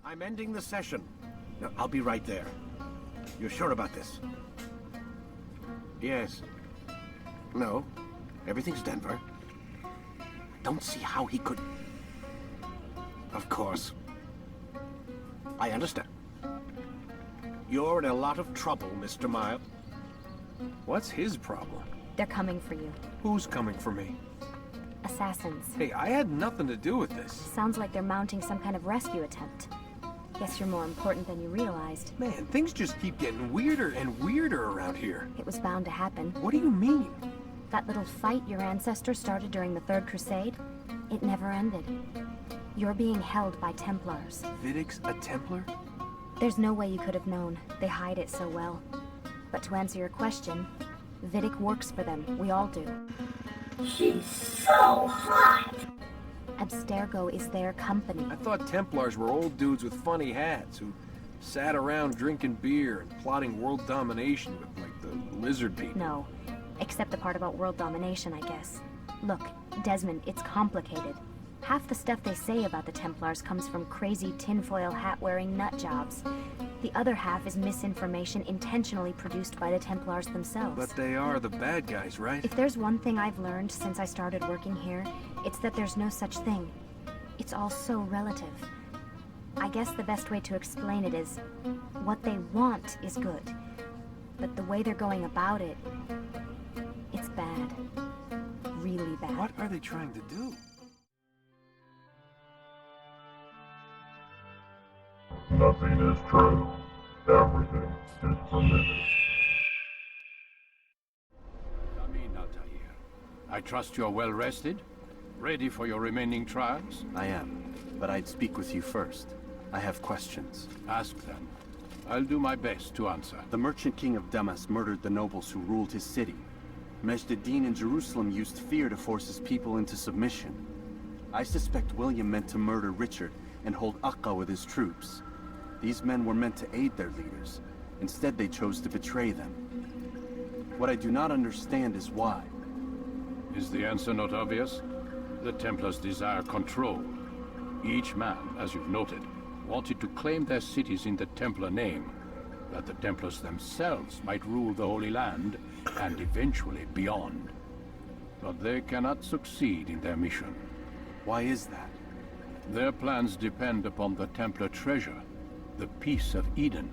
I'm ending the session. No, I'll be right there. You're sure about this? Yes. No. Everything's Denver. Don't see how he could... Of course. I understand. You're in a lot of trouble, Mr. Miles. What's his problem? They're coming for you. Who's coming for me? Assassins. Hey, I had nothing to do with this. Sounds like they're mounting some kind of rescue attempt. Guess you're more important than you realized. Man, things just keep getting weirder and weirder around here. It was bound to happen. What do you mean? That little fight your ancestors started during the Third Crusade, it never ended. You're being held by Templars. Vidic's a Templar? There's no way you could have known. They hide it so well. But to answer your question, Vidic works for them. We all do. She's so hot! Abstergo is their company. I thought Templars were old dudes with funny hats who sat around drinking beer and plotting world domination with, like, the lizard people. No. Except the part about world domination, I guess. Look, Desmond, it's complicated. Half the stuff they say about the Templars comes from crazy tinfoil hat-wearing nut jobs. The other half is misinformation intentionally produced by the Templars themselves. But they are the bad guys, right? If there's one thing I've learned since I started working here, it's that there's no such thing. It's all so relative. I guess the best way to explain it is, what they want is good. But the way they're going about it, it's bad. Really bad. What are they trying to do? Nothing is true. Everything is permitted. Come in, Altair. I trust you're well rested? Ready for your remaining trials? I am, but I'd speak with you first. I have questions. Ask them. I'll do my best to answer. The merchant king of Damas murdered the nobles who ruled his city. Majd-ad-Din in Jerusalem used fear to force his people into submission. I suspect William meant to murder Richard and hold Akka with his troops. These men were meant to aid their leaders. Instead, they chose to betray them. What I do not understand is why. Is the answer not obvious? The Templars desire control. Each man, as you've noted, wanted to claim their cities in the Templar name, that the Templars themselves might rule the Holy Land, and eventually beyond. But they cannot succeed in their mission. Why is that? Their plans depend upon the Templar treasure, the Peace of Eden.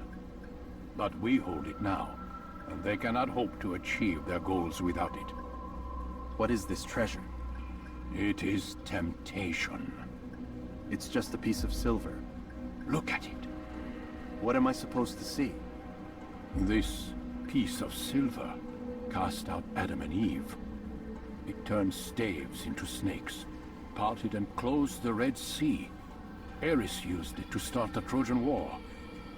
But we hold it now, and they cannot hope to achieve their goals without it. What is this treasure? It is temptation. It's just a piece of silver. Look at it. What am I supposed to see? This piece of silver cast out Adam and Eve. It turned staves into snakes, parted and closed the Red Sea. Ares used it to start the Trojan War,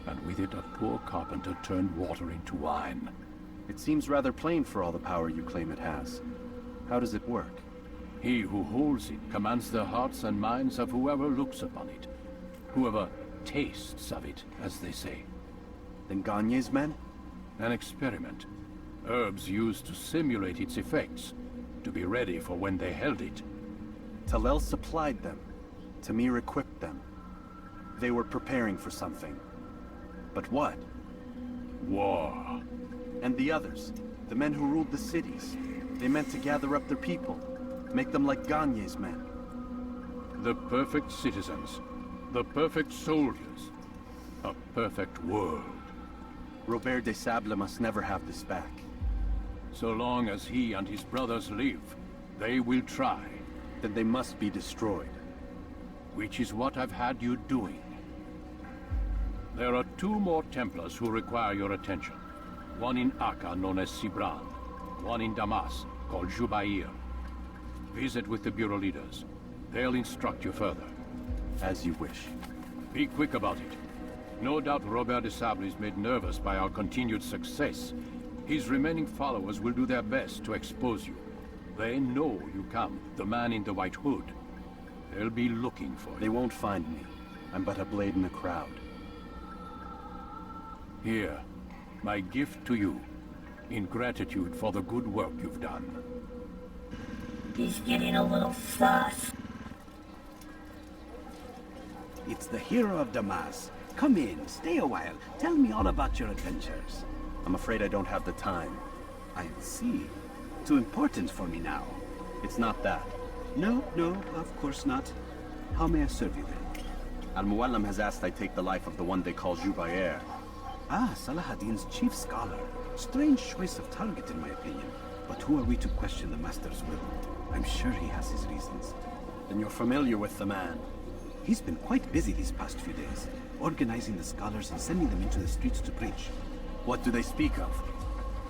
and with it a poor carpenter turned water into wine. It seems rather plain for all the power you claim it has. How does it work? He who holds it commands the hearts and minds of whoever looks upon it. Whoever tastes of it, as they say. Then Gagne's men? An experiment. Herbs used to simulate its effects, to be ready for when they held it. Talel supplied them. Tamir equipped them. They were preparing for something. But what? War. And the others, the men who ruled the cities, they meant to gather up their people, make them like Gagne's men. The perfect citizens, the perfect soldiers, a perfect world. Robert de Sable must never have this back. So long as he and his brothers live, they will try. Then they must be destroyed. Which is what I've had you doing. There are 2 more Templars who require your attention. One in Akka, known as Sibran. One in Damas, called Jubair. Visit with the Bureau leaders. They'll instruct you further. As you wish. Be quick about it. No doubt Robert de Sable is made nervous by our continued success. His remaining followers will do their best to expose you. They know you come, the man in the white hood. They'll be looking for you. They won't find me. I'm but a blade in the crowd. Here, my gift to you, in gratitude for the good work you've done. He's getting a little sus. It's the hero of Damas. Come in, stay a while. Tell me all about your adventures. I'm afraid I don't have the time. I see. Too important for me now. It's not that. No, of course not. How may I serve you then? Al-Muallim has asked I take the life of the one they call Jubair. Ah, Salahadin's chief scholar. Strange choice of target in my opinion. But who are we to question the Master's will? I'm sure he has his reasons. Then you're familiar with the man. He's been quite busy these past few days, organizing the scholars and sending them into the streets to preach. What do they speak of?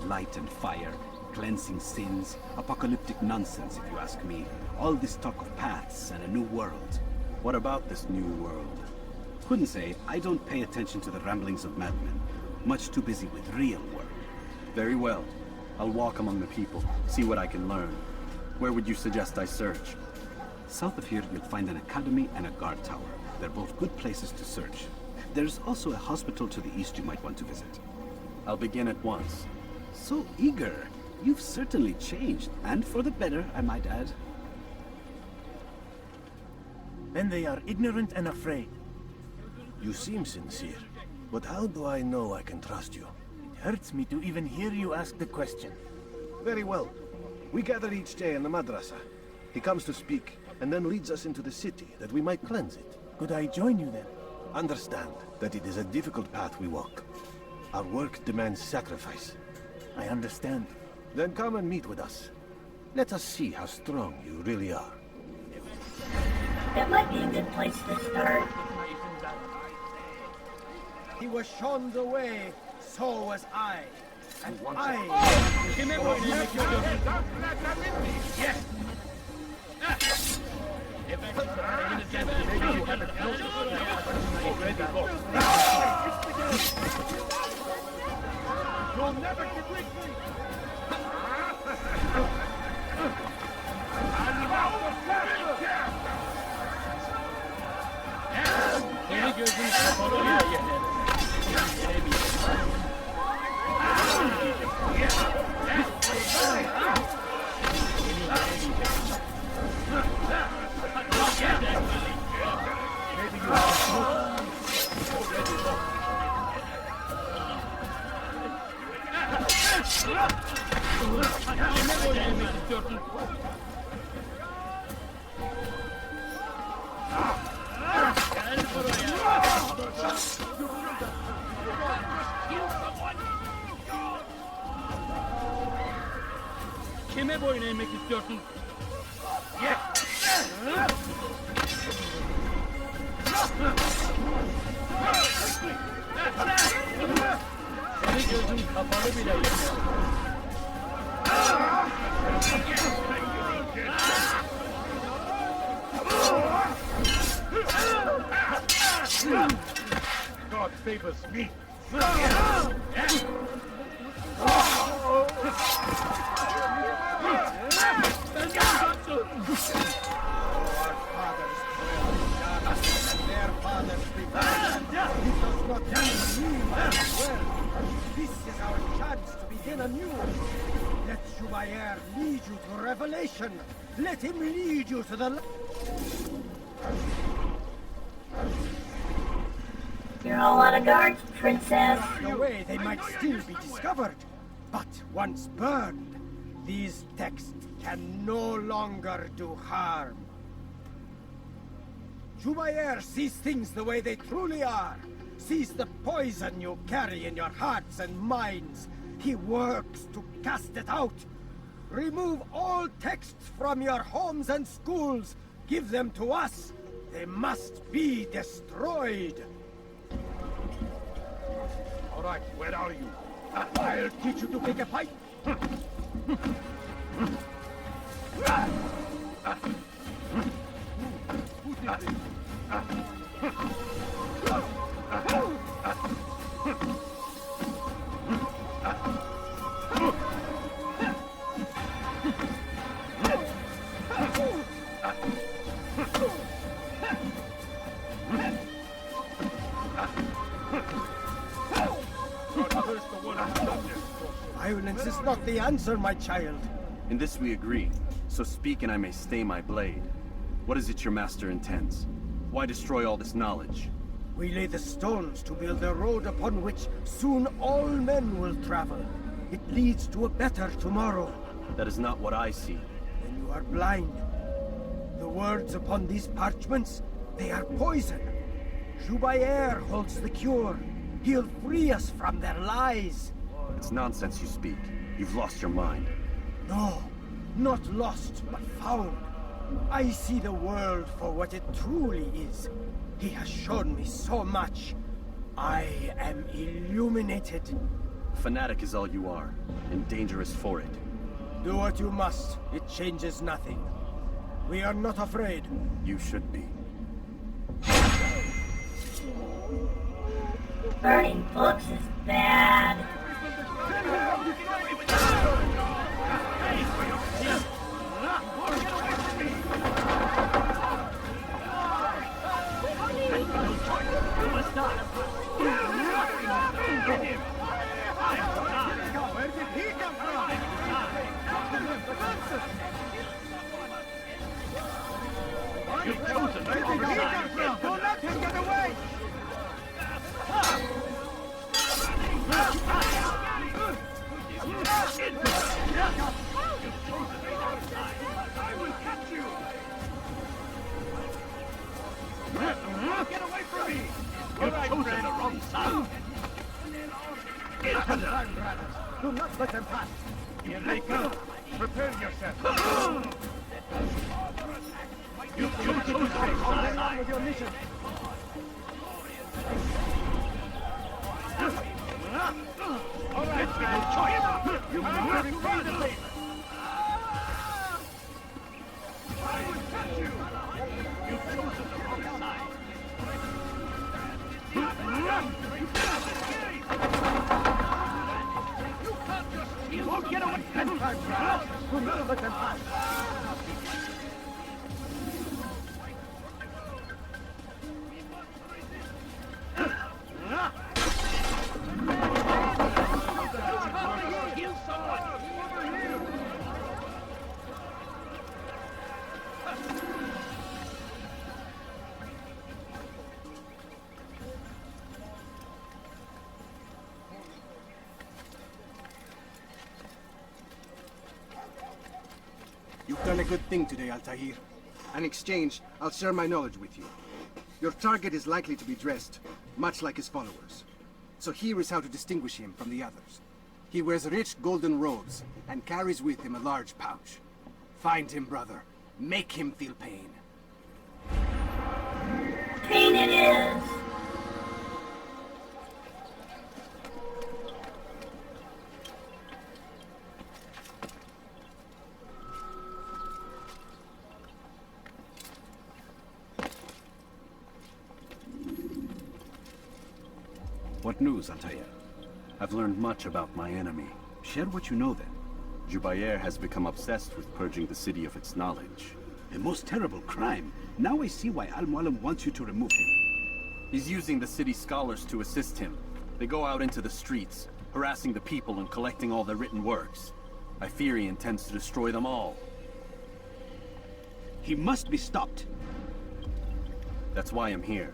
Light and fire, cleansing sins, apocalyptic nonsense if you ask me. All this talk of paths and a new world. What about this new world? Couldn't say. I don't pay attention to the ramblings of madmen. Much too busy with real work. Very well. I'll walk among the people, see what I can learn. Where would you suggest I search? South of here, you'll find an academy and a guard tower. They're both good places to search. There's also a hospital to the east you might want to visit. I'll begin at once. So eager. You've certainly changed, and for the better, I might add. Then they are ignorant and afraid. You seem sincere, but how do I know I can trust you? It hurts me to even hear you ask the question. Very well. We gather each day in the madrasa. He comes to speak, and then leads us into the city, that we might cleanse it. Could I join you then? Understand that it is a difficult path we walk. Our work demands sacrifice. I understand. Then come and meet with us. Let us see how strong you really are. That might be a good place to start. He was shunned away, so was I. And I... Yes! You'll never get with me! Kime boyun eğmek istiyorsun? Seni gözüm kapalı bile yeter. God favors me. This is our chance to begin anew. Let Jubair lead you to revelation. Let him lead you to the... You're all out of guards, princess. The way they might still be discovered. But once burned, these texts can no longer do harm. Jubair sees things the way they truly are. Sees the poison you carry in your hearts and minds. He works to cast it out. Remove all texts from your homes and schools. Give them to us. They must be destroyed. All right, where are you? I'll teach you to pick a fight. Who did this? Violence is not the answer, my child. In this we agree, so speak and I may stay my blade. What is it your master intends? Why destroy all this knowledge? We lay the stones to build a road upon which soon all men will travel. It leads to a better tomorrow. That is not what I see. Then you are blind. The words upon these parchments, they are poison. Jubair holds the cure. He'll free us from their lies. It's nonsense you speak. You've lost your mind. No, not lost, but found. I see the world for what it truly is. He has shown me so much. I am illuminated. Fanatic is all you are, and dangerous for it. Do what you must. It changes nothing. We are not afraid. You should be. Burning books is bad. Where did he come from? You've chosen the wrong side. Don't let him get away! Get away from me! You've chosen the wrong side. Do not let them pass. Here they come. Prepare yourself. You've chosen the wrong side. With your mission. All right, no choice. You have to run. I will catch you. You've chosen the wrong side. You can't just... You won't get away. Do not let them pass. Kill someone. Over here. You've done a good thing today, Altair. In exchange, I'll share my knowledge with you. Your target is likely to be dressed, much like his followers. So here is how to distinguish him from the others. He wears rich golden robes and carries with him a large pouch. Find him, brother. Make him feel pain. Pain it is. What news, Altair? I've learned much about my enemy. Share what you know then. Jubair has become obsessed with purging the city of its knowledge. A most terrible crime. Now I see why Al-Mualim wants you to remove him. He's using the city scholars to assist him. They go out into the streets, harassing the people and collecting all their written works. I fear he intends to destroy them all. He must be stopped. That's why I'm here.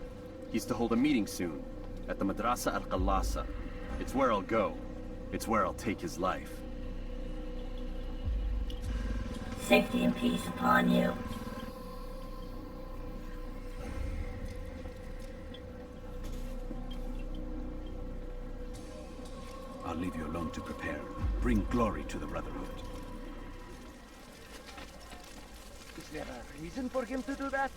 He's to hold a meeting soon, at the Madrasa Al-Qallasa. It's where I'll go. It's where I'll take his life. Safety and peace upon you. I'll leave you alone to prepare. Bring glory to the Brotherhood. Is there a reason for him to do that?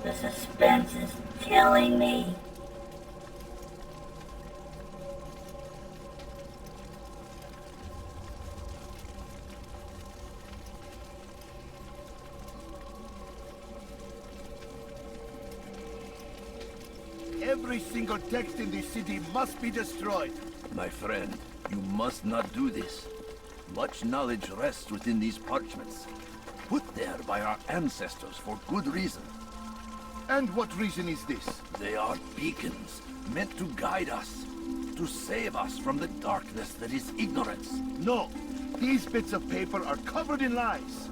The suspense is killing me. Every single text in this city must be destroyed. My friend, you must not do this. Much knowledge rests within these parchments, put there by our ancestors for good reason. And what reason is this? They are beacons, meant to guide us, to save us from the darkness that is ignorance. No, these bits of paper are covered in lies.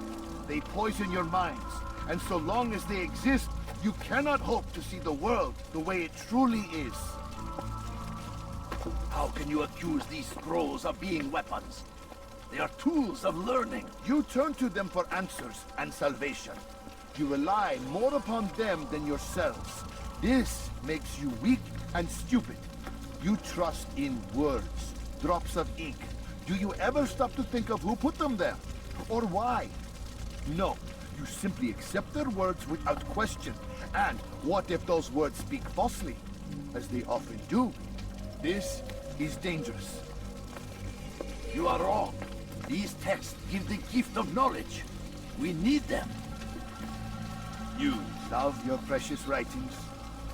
They poison your minds, and so long as they exist, you cannot hope to see the world the way it truly is. How can you accuse these scrolls of being weapons? They are tools of learning. You turn to them for answers and salvation. You rely more upon them than yourselves. This makes you weak and stupid. You trust in words, drops of ink. Do you ever stop to think of who put them there? Or why? No, you simply accept their words without question. And what if those words speak falsely? As they often do. This is dangerous. You are wrong. These texts give the gift of knowledge. We need them. You love your precious writings?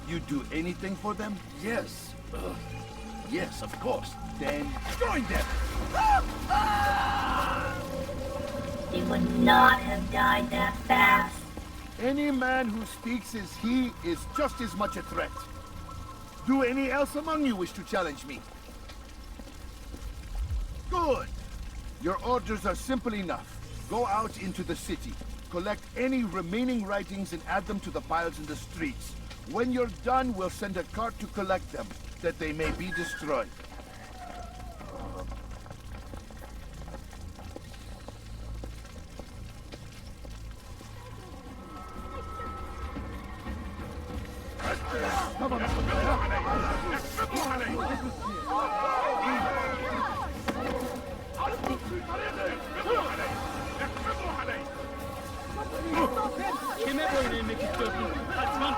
You do anything for them? Yes. Yes, of course. Then join them! He would not have died that fast. Any man who speaks as he is just as much a threat. Do any else among you wish to challenge me? Good! Your orders are simple enough. Go out into the city, collect any remaining writings and add them to the piles in the streets. When you're done, we'll send a cart to collect them, that they may be destroyed. Kime boyun eğmek istiyorsun? Kaçman!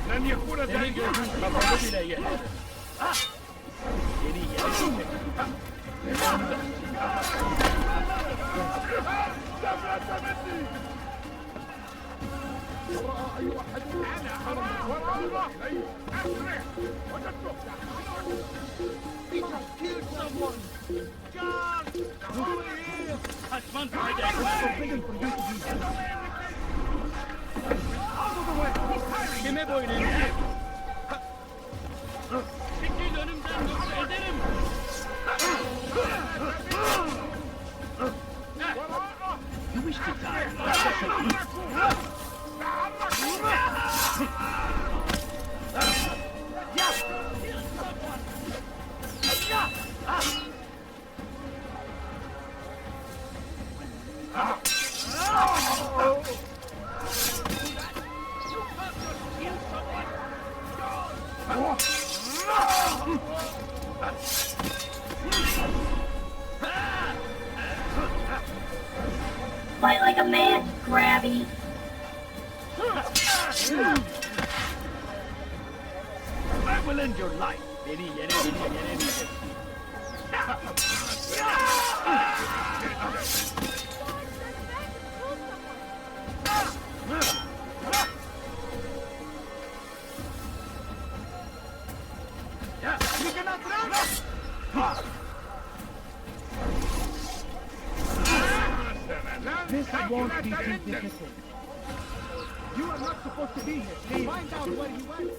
لن يكون ذلك كفر بلا يهدى Kime boyun eğmek? Çekil önümden yoksa ederim. You wish to die? Fight like a man, Grabby. I will end your life. This won't be too difficult. You are not supposed to be here. Please. Find out where he went.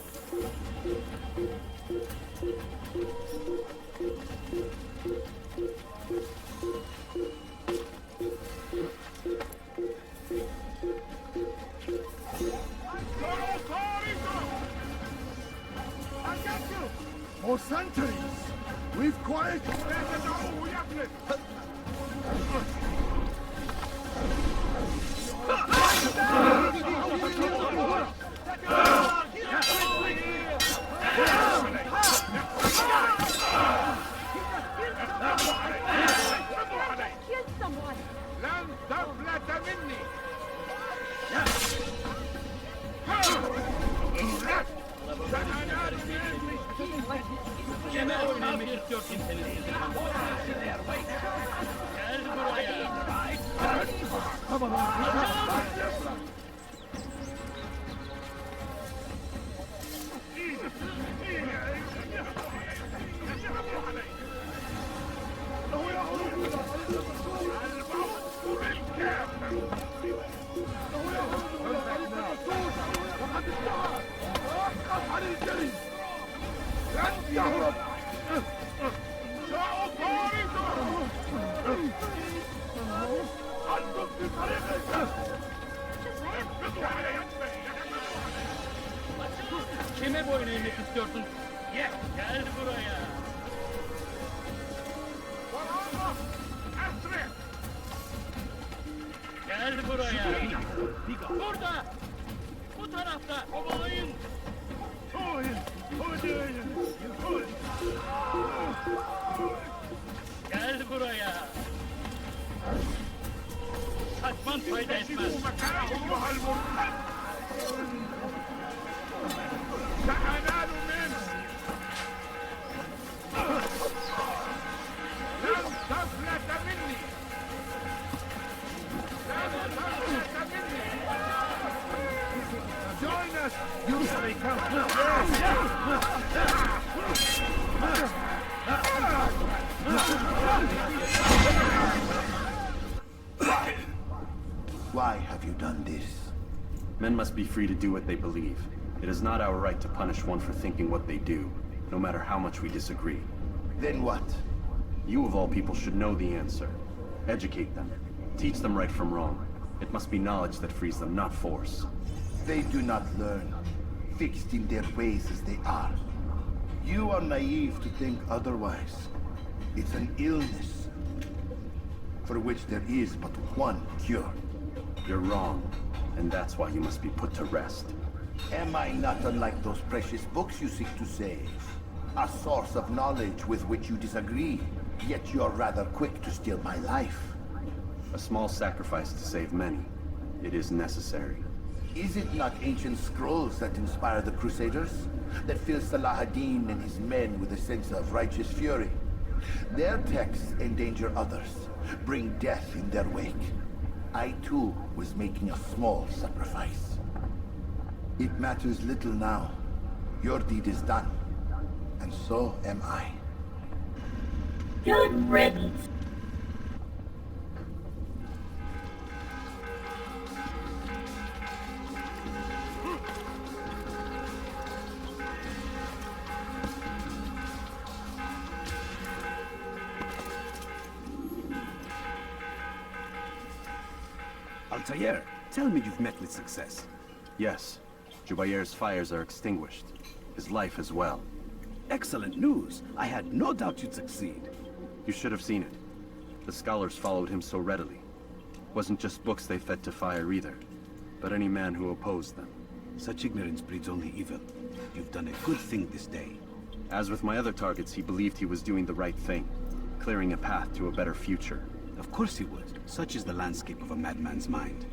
centuries! We've quiet... Killed someone! لن تفلت مني. Kime oynamak istiyorsun senin? Gel buraya. Kime boyun eğmek istiyorsun? Gel buraya. Gel buraya. Burada. Bu tarafta. Kovalayın. Gel buraya. Kaçman fayda etmez. سأنال منه. لن تفلت مني. Join us! You may come. Why have you done this? Men must be free to do what they believe. It is not our right to punish one for thinking what they do, no matter how much we disagree. Then what? You of all people should know the answer. Educate them. Teach them right from wrong. It must be knowledge that frees them, not force. They do not learn, fixed in their ways as they are. You are naive to think otherwise. It's an illness, for which there is but one cure. You're wrong, and that's why you must be put to rest. Am I not unlike those precious books you seek to save? A source of knowledge with which you disagree, yet you're rather quick to steal my life. A small sacrifice to save many. It is necessary. Is it not ancient scrolls that inspire the Crusaders? That fill Salah ad-Din and his men with a sense of righteous fury? Their texts endanger others, bring death in their wake. I too was making a small sacrifice. It matters little now. Your deed is done, and so am I. Good riddance. Altair, tell me you've met with success. Yes. Jubair's fires are extinguished. His life as well. Excellent news. I had no doubt you'd succeed. You should have seen it. The scholars followed him so readily. Wasn't just books they fed to fire either, but any man who opposed them. Such ignorance breeds only evil. You've done a good thing this day. As with my other targets, he believed he was doing the right thing, clearing a path to a better future. Of course he would. Such is the landscape of a madman's mind.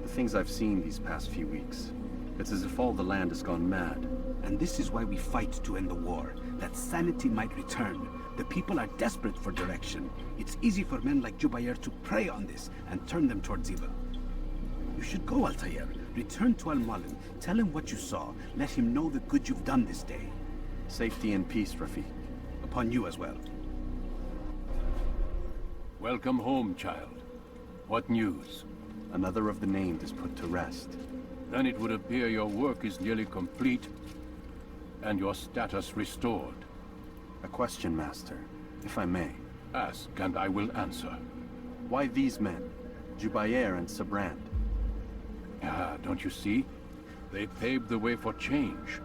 The things I've seen these past few weeks, it's as if all the land has gone mad. And this is why we fight to end the war, that sanity might return. The people are desperate for direction. It's easy for men like Jubair to prey on this and turn them towards evil. You should go, Altair. Return to Al-Mullen. Tell him what you saw. Let him know the good you've done this day. Safety and peace, Rafiq. Upon you as well. Welcome home, child. What news? Another of the named is put to rest. Then it would appear your work is nearly complete, and your status restored. A question, Master, if I may. Ask, and I will answer. Why these men? Jubair and Sabrand? Ah, don't you see? They paved the way for change.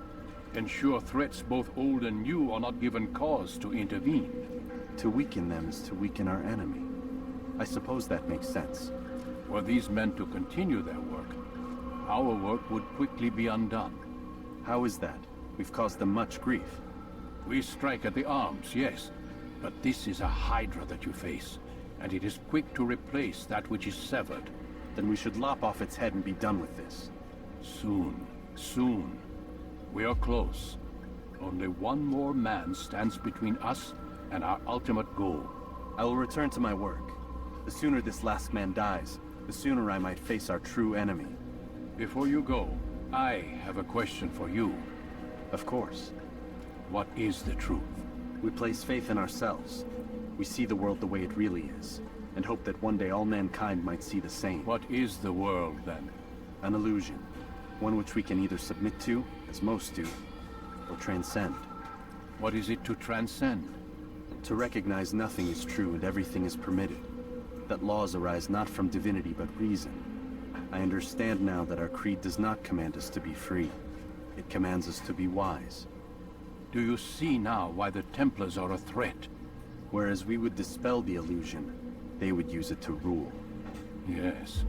Ensure threats both old and new are not given cause to intervene. To weaken them is to weaken our enemy. I suppose that makes sense. Were these men to continue their work, our work would quickly be undone. How is that? We've caused them much grief. We strike at the arms, yes, but this is a hydra that you face, and it is quick to replace that which is severed. Then we should lop off its head and be done with this. Soon, soon. We are close. Only one more man stands between us and our ultimate goal. I will return to my work. The sooner this last man dies, the sooner I might face our true enemy. Before you go, I have a question for you. Of course. What is the truth? We place faith in ourselves. We see the world the way it really is, and hope that one day all mankind might see the same. What is the world, then? An illusion. One which we can either submit to, as most do, or transcend. What is it to transcend? To recognize nothing is true and everything is permitted. That laws arise not from divinity but reason. I understand now that our creed does not command us to be free. It commands us to be wise. Do you see now why the Templars are a threat? Whereas we would dispel the illusion, they would use it to rule. Yes,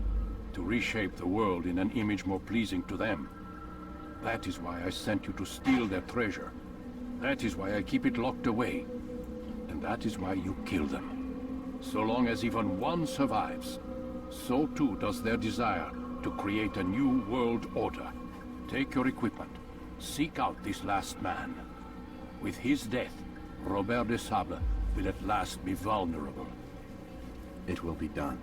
to reshape the world in an image more pleasing to them. That is why I sent you to steal their treasure. That is why I keep it locked away. And that is why you kill them. So long as even one survives, so too does their desire to create a new world order. Take your equipment. Seek out this last man. With his death, Robert de Sable will at last be vulnerable. It will be done.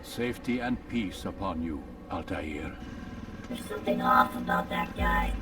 Safety and peace upon you, Altair. There's something off about that guy.